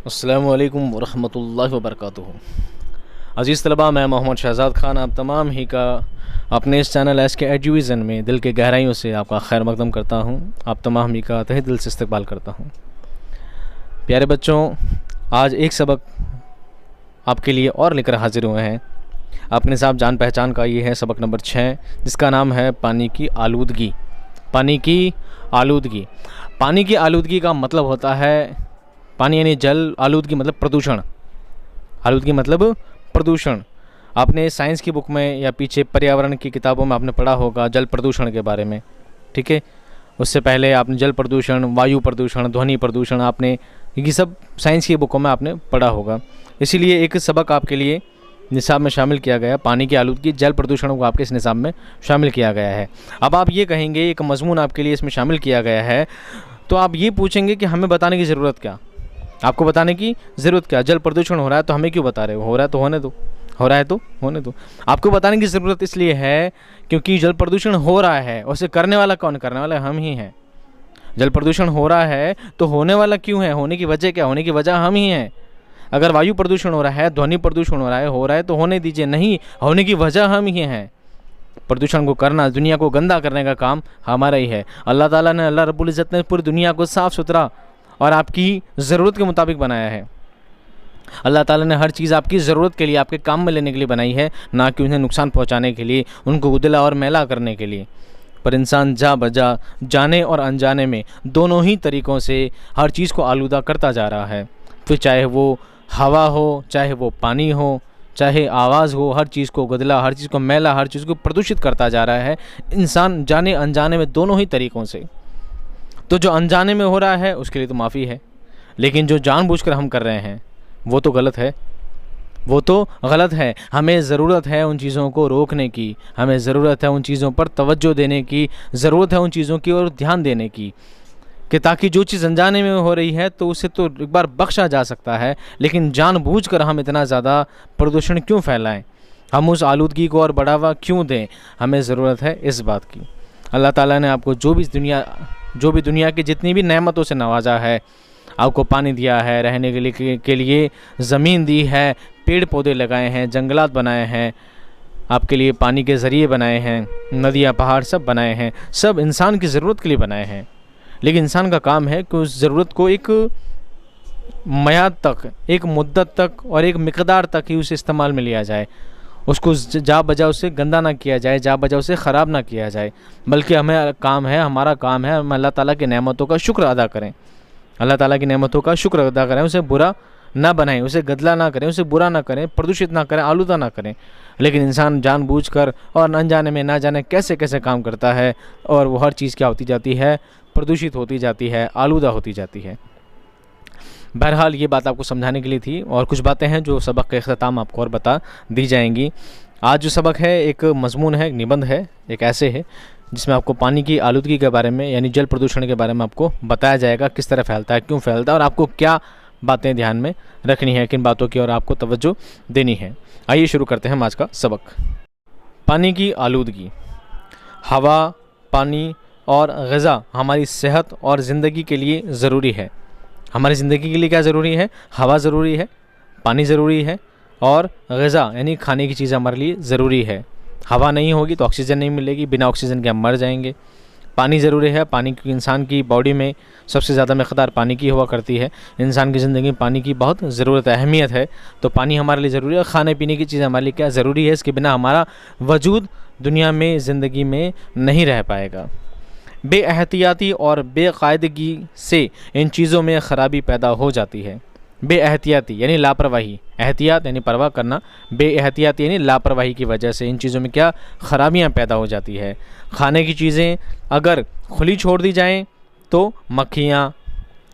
अस्सलामु अलैकुम वरहमतुल्लाहि वबरकातुहू। अज़ीज़ तलबा, मैं मोहम्मद शहज़ाद ख़ान आप तमाम ही का अपने इस चैनल SK एजुविज़न में दिल के गहराइयों से आपका खैर मक़दम करता हूँ। आप तमाम ही का तहे दिल से इस्तक़बाल करता हूँ। प्यारे बच्चों, आज एक सबक आपके लिए और लेकर हाज़िर हुए हैं। अपने साथ जान पहचान का ये है सबक नंबर 6, जिसका नाम है पानी की आलूदगी। पानी की आलूदगी। पानी की आलूदगी का मतलब होता है पानी यानी जल, आलूदगी मतलब प्रदूषण। आलूदगी मतलब प्रदूषण। आपने साइंस की बुक में या पीछे पर्यावरण की किताबों में आपने पढ़ा होगा जल प्रदूषण के बारे में, ठीक है। उससे पहले आपने जल प्रदूषण, वायु प्रदूषण, ध्वनि प्रदूषण, आपने ये सब साइंस की बुकों में आपने पढ़ा होगा। इसीलिए एक सबक आपके लिए निसाब में शामिल किया गया, पानी की आलूदगी, जल प्रदूषण को आपके इस निसाब में शामिल किया गया है। अब आप ये कहेंगे एक मजमून आपके लिए इसमें शामिल किया गया है, तो आप ये पूछेंगे कि हमें बताने की ज़रूरत क्या, आपको बताने की ज़रूरत क्या। जल प्रदूषण हो रहा है तो हमें क्यों बता रहे हो, हो रहा है तो होने दो, हो रहा है तो होने दो। आपको बताने की ज़रूरत इसलिए है क्योंकि जल प्रदूषण हो रहा है, उसे करने वाला कौन, करने वाला हम ही हैं। जल प्रदूषण हो रहा है तो होने वाला क्यों है, होने की वजह क्या, होने की वजह हम ही हैं। अगर वायु प्रदूषण हो रहा है, ध्वनि प्रदूषण हो रहा है तो होने दीजिए, नहीं, होने की वजह हम ही हैं। प्रदूषण को करना, दुनिया को गंदा करने का काम हमारा ही है। अल्लाह ताला ने, अल्लाह रब्बुल इज़्ज़त ने पूरी दुनिया को साफ़ सुथरा और आपकी ज़रूरत के मुताबिक बनाया है। अल्लाह ताला ने हर चीज़ आपकी ज़रूरत के लिए, आपके काम में लेने के लिए बनाई है, ना कि उन्हें नुकसान पहुंचाने के लिए, उनको उदला और मैला करने के लिए। पर इंसान जा बजा, जाने और अनजाने में, दोनों ही तरीक़ों से हर चीज़ को आलूदा करता जा रहा है। फिर चाहे वो हवा हो, चाहे वो पानी हो, चाहे आवाज़ हो, हर चीज़ को गदला, हर चीज़ को मैला, हर चीज़ को प्रदूषित करता जा रहा है इंसान, जाने अनजाने में, दोनों ही तरीक़ों से। तो जो अनजाने में हो रहा है उसके लिए तो माफ़ी है, लेकिन जो जानबूझकर हम कर रहे हैं वो तो गलत है, वो तो गलत है। हमें ज़रूरत है उन चीज़ों को रोकने की, हमें ज़रूरत है उन चीज़ों पर तवज्जो देने की, ज़रूरत है उन चीज़ों की और ध्यान देने की, कि ताकि जो चीज़ अनजाने में हो रही है तो उसे तो एक बार बख्शा जा सकता है, लेकिन जानबूझकर हम इतना ज़्यादा प्रदूषण क्यों फैलाएं, हम उस आलूदगी को और बढ़ावा क्यों दें। हमें ज़रूरत है इस बात की। अल्लाह ताला ने आपको जो भी दुनिया की जितनी भी नेमतों से नवाजा है, आपको पानी दिया है, रहने के लिए ज़मीन दी है, पेड़ पौधे लगाए हैं, जंगलात बनाए हैं, आपके लिए पानी के ज़रिए बनाए हैं, नदियाँ पहाड़ सब बनाए हैं, सब इंसान की ज़रूरत के लिए बनाए हैं। लेकिन इंसान का काम है कि उस ज़रूरत को एक मयाद तक, एक मुद्दत तक और एक मिक़दार तक ही उसे इस्तेमाल में लिया जाए। उसको जा बजा उसे गंदा ना किया जाए, जा बजा उसे ख़राब ना किया जाए, बल्कि हमारा काम है हम अल्लाह ताला की नेमतों का शुक्र अदा करें, अल्लाह ताला की नेमतों का शुक्र अदा करें, उसे बुरा ना बनाएं, उसे गदला ना करें, उसे बुरा ना करें, प्रदूषित ना करें, आलूदा ना करें। लेकिन इंसान जानबूझकर और अनजाने में ना जाने कैसे कैसे काम करता है और वो हर चीज़ क्या होती जाती है, प्रदूषित होती जाती है, आलूदा होती जाती है। बहरहाल ये बात आपको समझाने के लिए थी, और कुछ बातें हैं जो सबक के अख्ताम आपको और बता दी जाएंगी। आज जो सबक है एक मजमून है, एक निबंध है, एक ऐसे है जिसमें आपको पानी की आलूदगी के बारे में यानी जल प्रदूषण के बारे में आपको बताया जाएगा, किस तरह फैलता है, क्यों फैलता है और आपको क्या बातें ध्यान में रखनी है, किन बातों की और आपको तवज्जो देनी है। आइए शुरू करते हैं आज का सबक। पानी की आलूदगी। हवा, पानी और ग़िज़ा हमारी सेहत और ज़िंदगी के लिए ज़रूरी है। हमारी ज़िंदगी के लिए क्या ज़रूरी है, हवा ज़रूरी है, पानी ज़रूरी है और ग़िज़ा यानी खाने की चीज़ हमारे लिए ज़रूरी है। हवा नहीं होगी तो ऑक्सीजन नहीं मिलेगी, बिना ऑक्सीजन के हम मर जाएंगे। पानी ज़रूरी है, पानी की इंसान की बॉडी में सबसे ज़्यादा मक़दार पानी की हुआ करती है। इंसान की ज़िंदगी में पानी की बहुत ज़रूरत है, अहमियत है, तो पानी हमारे लिए ज़रूरी है। खाने पीने की चीज़ हमारे लिए क्या ज़रूरी है, इसके बिना हमारा वजूद दुनिया में, ज़िंदगी में नहीं रह पाएगा। बेएहतियाती और बेकायदगी से इन चीज़ों में ख़राबी पैदा हो जाती है। बेएहतियाती यानी लापरवाही, एहतियात यानी परवाह करना, बेएहतियाती यानी लापरवाही की वजह से इन चीज़ों में क्या ख़राबियाँ पैदा हो जाती है। खाने की चीज़ें अगर खुली छोड़ दी जाएं तो मक्खियाँ,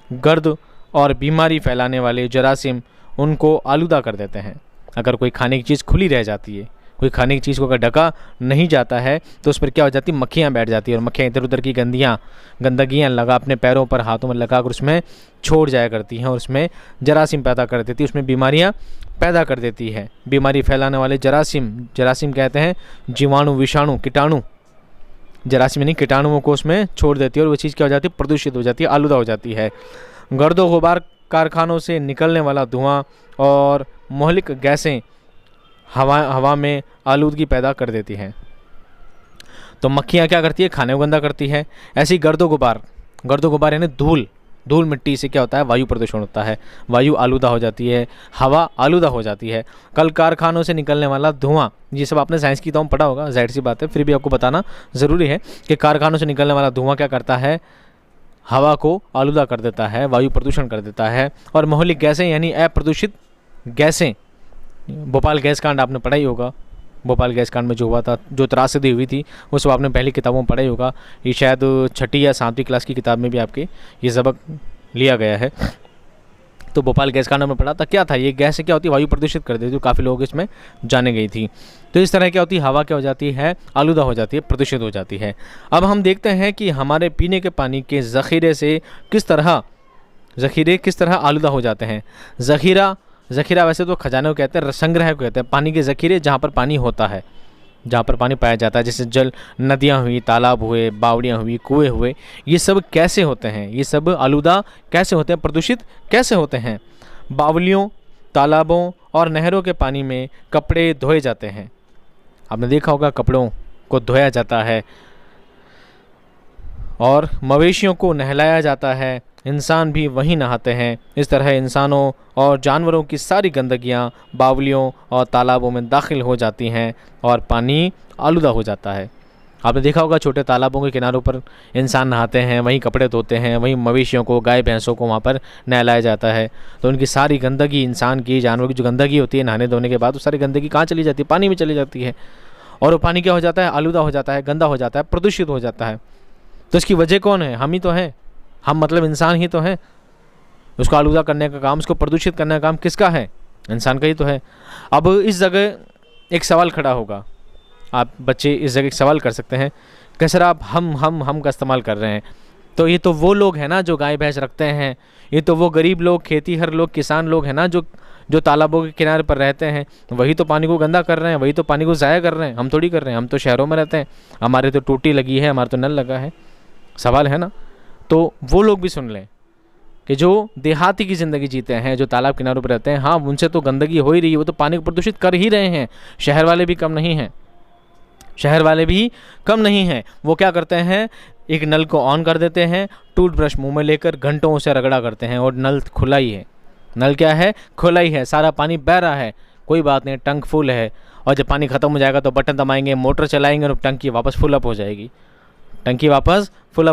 गर्द और बीमारी फैलाने वाले जरासीम उनको आलूदा कर देते हैं। अगर कोई खाने की चीज़ खुली रह जाती है, कोई खाने की चीज़ को अगर ढका नहीं जाता है तो उस पर क्या हो जाती है, मक्खियाँ बैठ जाती है, और मक्खियाँ इधर उधर की गंदगियाँ लगा अपने पैरों पर, हाथों में लगा कर उसमें छोड़ जाया करती हैं और उसमें जरासीम पैदा कर देती है, उसमें बीमारियाँ पैदा कर देती है। बीमारी फैलाने वाले जरासीम कहते हैं जीवाणु, विषाणु, कीटाणु। जरासीम यानी कीटाणुओं को उसमें छोड़ देती है और वो चीज़ क्या हो जाती है, प्रदूषित हो जाती है, आलूदा हो जाती है। गर्द व गुबार कारखानों से निकलने वाला धुआं और मोहलिक गैसें हवा में आलूदगी पैदा कर देती हैं। तो मक्खियाँ क्या करती है, खाने को गंदा करती है। ऐसी गर्दो गुबार यानी धूल मिट्टी से क्या होता है, वायु प्रदूषण होता है, वायु आलूदा हो जाती है, हवा आलूदा हो जाती है। कल कारखानों से निकलने वाला धुआं, ये सब आपने साइंस की किताब में पढ़ा होगा, जाहिर सी बात है, फिर भी आपको बताना ज़रूरी है कि कारखानों से निकलने वाला धुआं क्या करता है, हवा को आलूदा कर देता है, वायु प्रदूषण कर देता है। और मोहलिक गैसें यानी अप्रदूषित गैसें, भोपाल गैस कांड आपने पढ़ा ही होगा, भोपाल गैस कांड में जो हुआ था, जो त्रासदी हुई थी, वो सब आपने पहली किताबों में पढ़ा ही होगा। ये शायद 6ठी या 7वीं क्लास की किताब में भी आपके ये सबक लिया गया है। तो भोपाल गैस कांड में पढ़ा था, क्या था ये गैस क्या होती है, वायु प्रदूषित कर देती है, काफ़ी लोग इसमें जाने गई थी। तो इस तरह क्या होती है, हवा क्या हो जाती है, आलूदा हो जाती है, प्रदूषित हो जाती है। अब हम देखते हैं कि हमारे पीने के पानी के ज़ख़ीरे किस तरह आलूदा हो जाते हैं। ज़ख़ीरा वैसे तो खजाने को कहते हैं, संग्रह को कहते हैं, पानी के ज़ख़ीरे जहाँ पर पानी होता है, जहाँ पर पानी पाया जाता है, जैसे जल, नदियाँ हुई, तालाब हुए, बावड़ियाँ हुई, कुएँ हुए, ये सब कैसे होते हैं, ये सब आलूदा कैसे होते हैं, प्रदूषित कैसे होते हैं। बावलियों, तालाबों और नहरों के पानी में कपड़े धोए जाते हैं। आपने देखा होगा कपड़ों को धोया जाता है और मवेशियों को नहलाया जाता है, इंसान भी वहीं नहाते हैं। इस तरह इंसानों और जानवरों की सारी गंदगियाँ बावलियों और तालाबों में दाखिल हो जाती हैं और पानी आलूदा हो जाता है। आपने देखा होगा छोटे तालाबों के किनारों पर इंसान नहाते हैं, वहीं कपड़े धोते हैं, वहीं मवेशियों को, गाय भैंसों को वहाँ पर नहलाया जाता है। तो उनकी सारी गंदगी, इंसान की, जानवरों की जो गंदगी होती है नहाने धोने के बाद, वो सारी गंदगी कहाँ चली जाती है, पानी में चली जाती है। और वो पानी क्या हो जाता है, आलूदा हो जाता है, गंदा हो जाता है, प्रदूषित हो जाता है। तो इसकी वजह कौन है, हम ही तो हैं, हम मतलब इंसान ही तो हैं। उसको आलूदा करने का काम, उसको प्रदूषित करने का काम किसका है, इंसान का ही तो है। अब इस जगह एक सवाल खड़ा होगा, आप बच्चे इस जगह एक सवाल कर सकते हैं कि सर आप हम का इस्तेमाल कर रहे हैं, तो ये तो वो लोग हैं ना जो गाय भैंस रखते हैं, ये तो वो गरीब लोग, खेतीहर लोग, किसान लोग हैं ना जो तालाबों के किनारे पर रहते हैं, वही तो पानी को गंदा कर रहे हैं, वही तो पानी को ज़ाया कर रहे हैं। हम थोड़ी कर रहे हैं, हम तो शहरों में रहते हैं, हमारे तो टूटी लगी है, हमारा तो नल लगा है। सवाल है ना। तो वो लोग भी सुन लें कि जो देहाती की ज़िंदगी जीते हैं, जो तालाब किनारों पर रहते हैं, हाँ उनसे तो गंदगी हो ही रही है, वो तो पानी को प्रदूषित कर ही रहे हैं। शहर वाले भी कम नहीं हैं, वो क्या करते हैं, एक नल को ऑन कर देते हैं, टूथब्रश मुंह में लेकर घंटों से रगड़ा करते हैं और नल खुला ही है। नल क्या है, खुला ही है, सारा पानी बह रहा है, कोई बात नहीं, टंक फुल है। और जब पानी ख़त्म हो जाएगा तो बटन दबाएंगे, मोटर चलाएंगे और टंकी वापस फुल अप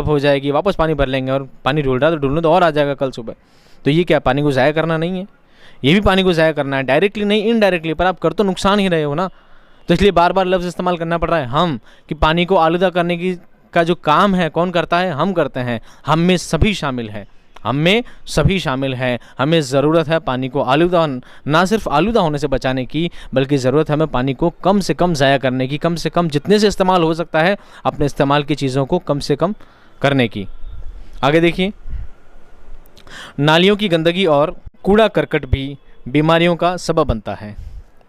हो जाएगी, वापस पानी भर लेंगे और पानी ढूंढने तो और आ जाएगा कल सुबह। तो ये क्या, पानी को ज़ाया करना नहीं है, ये भी पानी को ज़ाया करना है, डायरेक्टली नहीं इनडायरेक्टली, पर आप कर तो नुकसान ही रहे हो ना। तो इसलिए बार बार लफ्ज़ इस्तेमाल करना पड़ रहा है हम, कि पानी को आलूदा करने का जो काम है कौन करता है, हम करते हैं। हम में सभी शामिल हैं, हमें ज़रूरत है पानी को आलूदा, ना सिर्फ आलूदा होने से बचाने की, बल्कि ज़रूरत है हमें पानी को कम से कम ज़ाया करने की, कम से कम जितने से इस्तेमाल हो सकता है अपने इस्तेमाल की चीज़ों को कम से कम करने की। आगे देखिए, नालियों की गंदगी और कूड़ा करकट भी बीमारियों का सबब बनता है।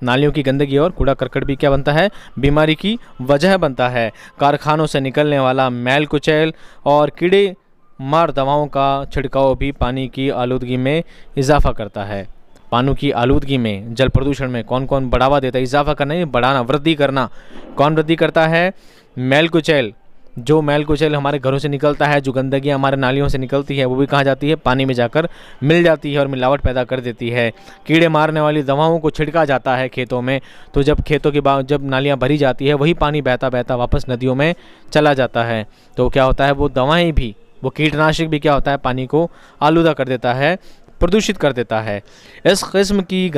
नालियों की गंदगी और कूड़ा करकट भी क्या बनता है, बीमारी की वजह बनता है। कारखानों से निकलने वाला मैल कुचैल और कीड़े मार दवाओं का छिड़काव भी पानी की आलूदगी में इजाफा करता है। पानी की आलूदगी में, जल प्रदूषण में कौन कौन बढ़ावा देता है, इजाफा करना नहीं, बढ़ाना, वृद्धि करना। कौन वृद्धि करता है, मैल कुचैल। जो मैल कुचैल हमारे घरों से निकलता है, जो गंदगी हमारे नालियों से निकलती है, वो भी कहाँ जाती है, पानी में जाकर मिल जाती है और मिलावट पैदा कर देती है। कीड़े मारने वाली दवाओं को छिड़का जाता है खेतों में, तो जब खेतों के बाद जब नालियाँ भरी जाती है, वही पानी बहता बहता वापस नदियों में चला जाता है। तो क्या होता है, वो दवाएँ भी, वो कीटनाशक भी क्या होता है, पानी को आलूदा कर देता है, प्रदूषित कर देता है। इस किस्म की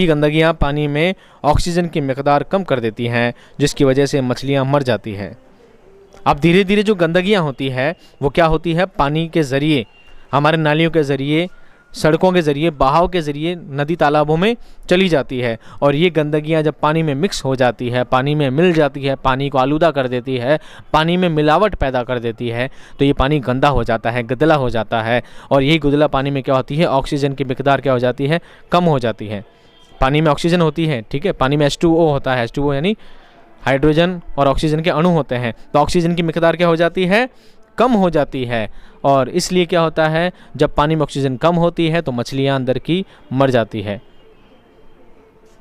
गंदगियाँ पानी में ऑक्सीजन की मिकदार कम कर देती हैं, जिसकी वजह से मछलियाँ मर जाती हैं। अब धीरे धीरे जो गंदगियाँ होती है वो क्या होती है, पानी के ज़रिए, हमारे नालियों के ज़रिए, सड़कों के ज़रिए, बहाव के ज़रिए नदी तालाबों में चली जाती है। और ये गंदगियाँ जब पानी में मिक्स हो जाती है, पानी में मिल जाती है, पानी को आलूदा कर देती है, पानी में मिलावट पैदा कर देती है, तो ये पानी गंदा हो जाता है, गदला हो जाता है। और यही गुदला पानी में क्या होती है, ऑक्सीजन की मिकदार क्या हो जाती है, कम हो जाती है। पानी में ऑक्सीजन होती है, ठीक है, पानी में H2O होता है, H2O यानी हाइड्रोजन और ऑक्सीजन के अणु होते हैं, तो ऑक्सीजन की मिकदार क्या हो जाती है, कम हो जाती है, और इसलिए क्या होता है, जब पानी में ऑक्सीजन कम होती है तो मछलियाँ अंदर की मर जाती है।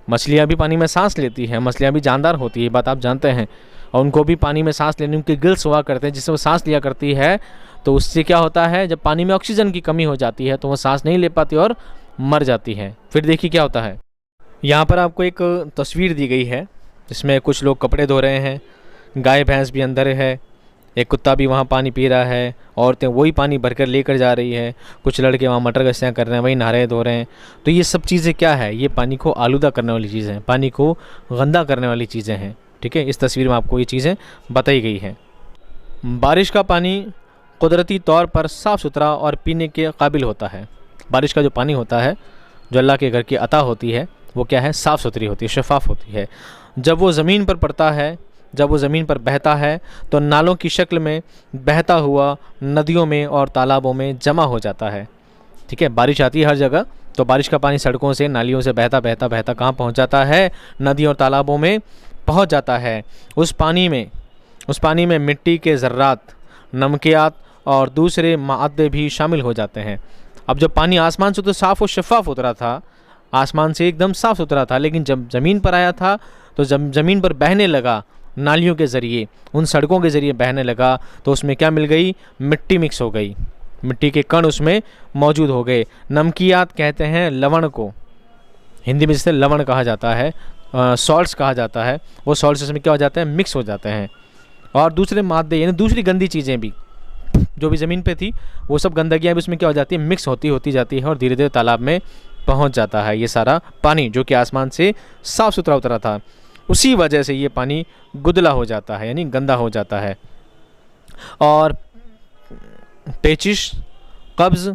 मछलियाँ भी पानी में सांस लेती हैं, मछलियाँ भी जानदार होती है, बात आप जानते हैं, और उनको भी पानी में सांस लेने उनके गिल्स हुआ करते हैं, जिससे वो सांस लिया करती है। तो उससे क्या होता है, जब पानी में ऑक्सीजन की कमी हो जाती है तो वो सांस नहीं ले पाती और मर जाती है। फिर देखिए क्या होता है, यहाँ पर आपको एक तस्वीर दी गई है जिसमें कुछ लोग कपड़े धो रहे हैं, गाय भैंस भी अंदर है, एक कुत्ता भी वहाँ पानी पी रहा है, औरतें वही पानी भरकर लेकर जा रही है, कुछ लड़के वहाँ मटर गश्तियाँ कर रहे हैं, वही नहा रहे धो रहे हैं। तो ये सब चीज़ें क्या है, ये पानी को आलूदा करने वाली चीज़ें हैं, पानी को गंदा करने वाली चीज़ें हैं। ठीक है, इस तस्वीर में आपको ये चीज़ें बताई गई हैं। बारिश का पानी कुदरती तौर पर साफ़ सुथरा और पीने के काबिल होता है। बारिश का जो पानी होता है, जो अल्लाह के घर की अता होती है, वो क्या है, साफ़ सुथरी होती है, शफाफ होती है। जब वो ज़मीन पर पड़ता है, जब वो ज़मीन पर बहता है, तो नालों की शक्ल में बहता हुआ नदियों में और तालाबों में जमा हो जाता है। ठीक है, बारिश आती है हर जगह, तो बारिश का पानी सड़कों से, नालियों से बहता बहता बहता कहाँ पहुँच जाता है, नदियों और तालाबों में पहुँच जाता है। उस पानी में मिट्टी के ज़र्रात, नमकियात और दूसरे मादे भी शामिल हो जाते हैं। अब जब पानी आसमान से तो साफ़ और शफाफ उतरा था, आसमान से एकदम साफ़ सुथरा था, लेकिन जब ज़मीन पर आया था तो जब ज़मीन पर बहने लगा, नालियों के ज़रिए, उन सड़कों के ज़रिए बहने लगा, तो उसमें क्या मिल गई, मिट्टी मिक्स हो गई, मिट्टी के कण उसमें मौजूद हो गए। नमकियात कहते हैं लवण को, हिंदी में जिसे लवण कहा जाता है, सॉल्ट्स कहा जाता है। वो सॉल्ट्स उसमें क्या हो जाते हैं, मिक्स हो जाते हैं। और दूसरे मादे यानी दूसरी गंदी चीज़ें भी जो भी ज़मीन पे थी, वो सब गंदगियाँ भी उसमें क्या हो जाती है, मिक्स होती जाती है, और धीरे धीरे तालाब में पहुंच जाता है ये सारा पानी, जो कि आसमान से साफ़ सुथरा उतरा था। उसी वजह से ये पानी गुदला हो जाता है, यानी गंदा हो जाता है, और पेचिश, कब्ज़,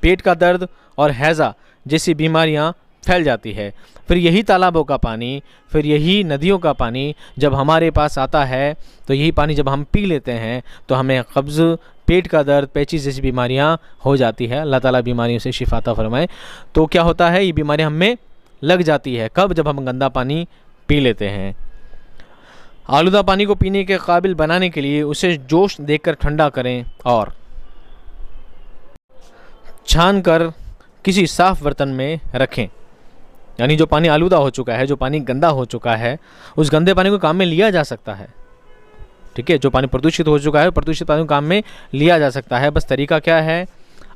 पेट का दर्द और हैज़ा जैसी बीमारियां फैल जाती है। फिर यही तालाबों का पानी, फिर यही नदियों का पानी जब हमारे पास आता है, तो यही पानी जब हम पी लेते हैं तो हमें कब्ज़, पेट का दर्द, पेचिश जैसी बीमारियां हो जाती है। अल्लाह ताला बीमारियों से शिफा अता फरमाए। तो क्या होता है, ये बीमारी हमें लग जाती है कब, जब हम गंदा पानी पी लेते हैं। आलूदा पानी को पीने के काबिल बनाने के लिए उसे जोश देकर ठंडा करें और छान कर किसी साफ़ बर्तन में रखें। यानी जो पानी आलूदा हो चुका है, जो पानी गंदा हो चुका है, उस गंदे पानी को काम में लिया जा सकता है। ठीक है, जो पानी प्रदूषित हो चुका है, प्रदूषित पानी को काम में लिया जा सकता है। बस तरीका क्या है,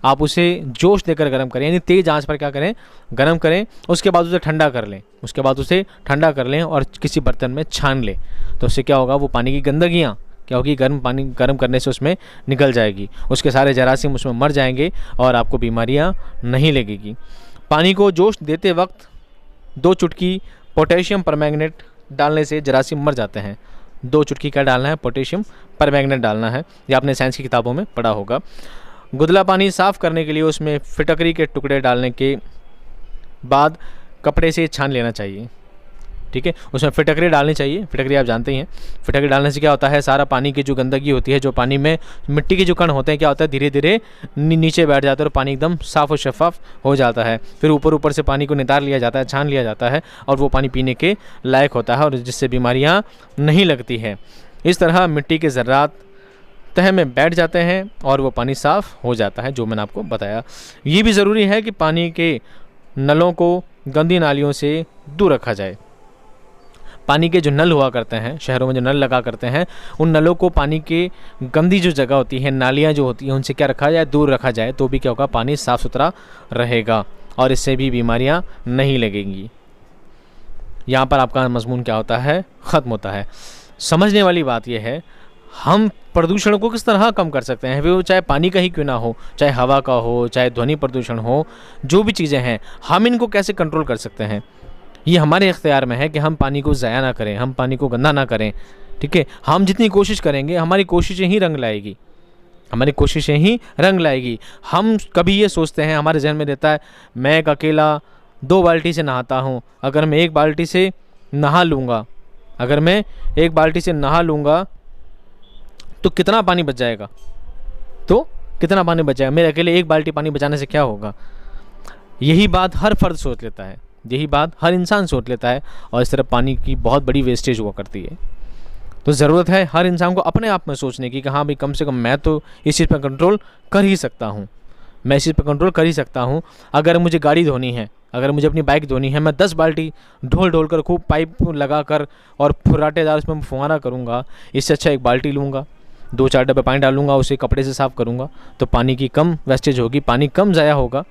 आप उसे जोश देकर गर्म करें, यानी तेज़ आंच पर क्या करें, गर्म करें। उसके बाद उसे ठंडा कर लें, उसके बाद उसे ठंडा कर लें और किसी बर्तन में छान लें। तो उससे क्या होगा, वो पानी की गंदगियाँ क्या होगी, पानी गर्म करने से उसमें निकल जाएगी, उसके सारे जरासीम उसमें मर जाएंगे और आपको बीमारियाँ नहीं लगेगी। पानी को जोश देते वक्त 2 चुटकी पोटेशियम परमैंगनेट डालने से जरासीम मर जाते हैं। 2 चुटकी क्या डालना है, पोटेशियम परमैंगनेट डालना है, ये आपने साइंस की किताबों में पढ़ा होगा। गुदला पानी साफ़ करने के लिए उसमें फिटकरी के टुकड़े डालने के बाद कपड़े से छान लेना चाहिए। ठीक है, उसमें फिटकरी डालनी चाहिए। फिटकरी आप जानते ही हैं, फिटकरी डालने से क्या होता है, सारा पानी की जो गंदगी होती है, जो पानी में मिट्टी के जो कण होते हैं, क्या होता है, धीरे धीरे नीचे बैठ जाते हैं और पानी एकदम साफ़ और शफाफ हो जाता है। फिर ऊपर से पानी को नितार लिया जाता है, छान लिया जाता है, और वो पानी पीने के लायक होता है, और जिससे बीमारियाँ नहीं लगती हैं। इस तरह मिट्टी के ज़र्रात तह में बैठ जाते हैं और वो पानी साफ़ हो जाता है, जो मैंने आपको बताया। ये भी ज़रूरी है कि पानी के नलों को गंदी नालियों से दूर रखा जाए। पानी के जो नल हुआ करते हैं, शहरों में जो नल लगा करते हैं, उन नलों को पानी के गंदी जो जगह होती है, नालियाँ जो होती हैं, उनसे क्या रखा जाए, दूर रखा जाए, तो भी क्या होगा, पानी साफ़ सुथरा रहेगा और इससे भी बीमारियाँ नहीं लगेंगी। यहाँ पर आपका मजमून क्या होता है, ख़त्म होता है। समझने वाली बात यह है, हम प्रदूषण को किस तरह कम कर सकते हैं, वो चाहे पानी का ही क्यों ना हो, चाहे हवा का हो, चाहे ध्वनि प्रदूषण हो, जो भी चीज़ें हैं, हम इनको कैसे कंट्रोल कर सकते हैं। ये हमारे इख्तियार में है कि हम पानी को ज़ाया ना करें, हम पानी को गंदा ना करें। ठीक है, हम जितनी कोशिश करेंगे, हमारी कोशिशें ही रंग लाएगी, हमारी कोशिशें ही रंग लाएगी। हम कभी ये सोचते हैं, हमारे जहन में रहता है, मैं एक अकेला 2 बाल्टी से नहाता हूँ, अगर मैं एक बाल्टी से नहा लूँगा, अगर मैं एक बाल्टी से नहा लूँगा तो कितना पानी बच जाएगा, तो कितना पानी बच जाएगा, मेरे अकेले एक बाल्टी पानी बचाने से क्या होगा। यही बात हर फर्द सोच लेता है, यही बात हर इंसान सोच लेता है, और इस तरह पानी की बहुत बड़ी वेस्टेज हुआ करती है। तो ज़रूरत है हर इंसान को अपने आप में सोचने की कि हाँ भाई, कम से कम मैं तो इस चीज़ पर कंट्रोल कर ही सकता हूँ, मैं इस चीज़ पर कंट्रोल कर ही सकता हूँ। अगर मुझे गाड़ी धोनी है, अगर मुझे अपनी बाइक धोनी है, मैं 10 बाल्टी ढोल कर खूब पाइप लगा कर और फुर्राटेदार उसमें फुहारा करूँगा, इससे अच्छा एक बाल्टी लूँगा, 2-4 डब्बे पानी डालूँगा, उसे कपड़े से साफ़ करूँगा, तो पानी की कम वेस्टेज होगी, पानी कम ज़ाया होगा।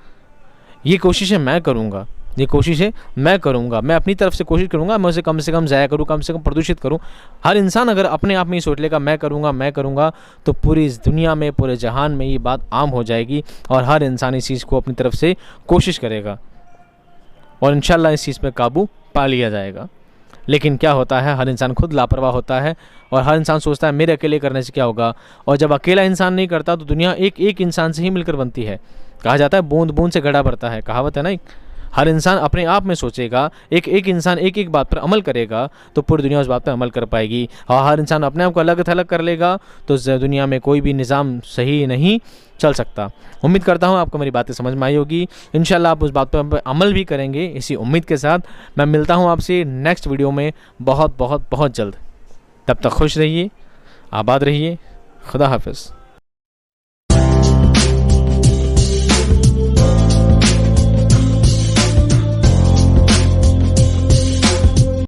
ये कोशिशें मैं करूँगा, ये कोशिशें मैं करूँगा, मैं अपनी तरफ से कोशिश करूँगा, मैं उसे कम से कम ज़ाया करूँ, कम से कम प्रदूषित करूँ। हर इंसान अगर अपने आप में ही सोच लेगा मैं करूँगा, तो पूरी इस दुनिया में, पूरे जहान में ये बात आम हो जाएगी और हर इंसान इस चीज़ को अपनी तरफ से कोशिश करेगा और इंशाल्लाह इस चीज़ पे काबू पा लिया जाएगा। लेकिन क्या होता है, हर इंसान खुद लापरवाह होता है और हर इंसान सोचता है मेरे अकेले करने से क्या होगा, और जब अकेला इंसान नहीं करता तो दुनिया एक एक इंसान से ही मिलकर बनती है। कहा जाता है बूंद बूंद से घड़ा भरता है, कहावत है ना। हर इंसान अपने आप में सोचेगा, एक एक इंसान एक एक बात पर अमल करेगा तो पूरी दुनिया उस बात पर अमल कर पाएगी। और हर इंसान अपने आप को अलग थलग कर लेगा तो दुनिया में कोई भी निज़ाम सही नहीं चल सकता। उम्मीद करता हूँ आपको मेरी बातें समझ में आई होगी। इंशाल्लाह आप उस बात पर अमल भी करेंगे। इसी उम्मीद के साथ मैं मिलता हूँ आपसे नेक्स्ट वीडियो में बहुत बहुत बहुत जल्द। तब तक खुश रहिए, आबाद रहिए। खुदा हाफिज़।